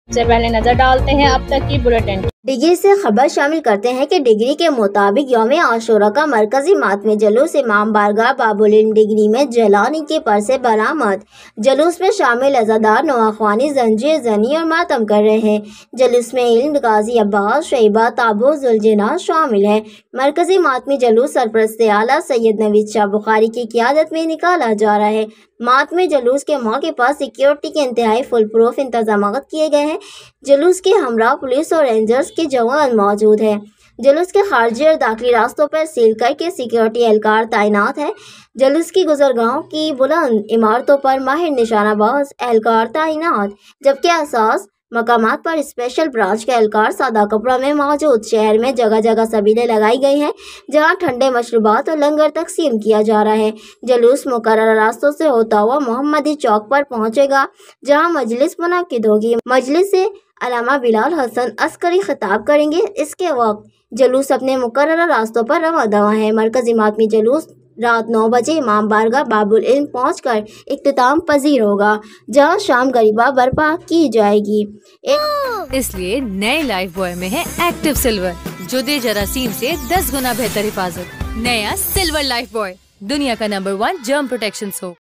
सबसे पहले नजर डालते हैं अब तक की बुलेटिन। डिग्री से खबर शामिल करते हैं कि डिग्री के मुताबिक यौम आशूरा का मरकजी मातमी जुलूस इमाम बारगाह बाबुल इल्म डिग्री में जलानी के पर से बरामद। जुलूस में शामिल अज़ादार नवाख्वानी जंजीर जनी और मातम कर रहे हैं। जुलूस में इल्म गाजी अब्बास शैबा ताबो जुलजना शामिल है। मरकजी मातमी जुलूस सरपरस्त आला सैयद नवीद शाह बुखारी की क़ियादत में निकाला जा रहा है। मातमी जुलूस के मौके पर सिक्योरिटी के इंतहाई फुल प्रूफ इंतजाम किए गए हैं। जुलूस के हमरा पुलिस और रेंजर्स के जवान मौजूद हैं। जुलूस के खारजी और दाखिली रास्तों पर सील करके सिक्योरिटी एहलकार तैनात है। जुलूस की गुजरगाहों की बुलंद इमारतों पर माहिर निशानाबाज एहलकार तैनात, जबकि असास मकामात पर स्पेशल ब्रांच के एहलकार सादा कपड़ा में मौजूद। शहर में जगह जगह सबीलें लगाई गई हैं जहां ठंडे मशरूबात और लंगर तकसीम किया जा रहा है। जुलूस मुकर्रर रास्तों से होता हुआ मोहम्मदी चौक पर पहुंचेगा जहां मजलिस मुनक्किद होगी। मजलिस से अल्लामा बिलाल हसन अस्करी खिताब करेंगे। इसके वक्त जुलूस अपने मुकर्रर रास्तों पर रवा दवा है। मरकजी मातमी जुलूस रात 9 बजे इमाम बारगाह बाबुल इल्म पहुंचकर इख्तिताम पजीर होगा, जहां शाम गरीबा बर्पा की जाएगी। इसलिए नए लाइफ बॉय में है एक्टिव सिल्वर, जो दे जरासीम से 10 गुना बेहतर हिफाजत। नया सिल्वर लाइफ बॉय, दुनिया का नंबर 1 जर्म प्रोटेक्शन सोप।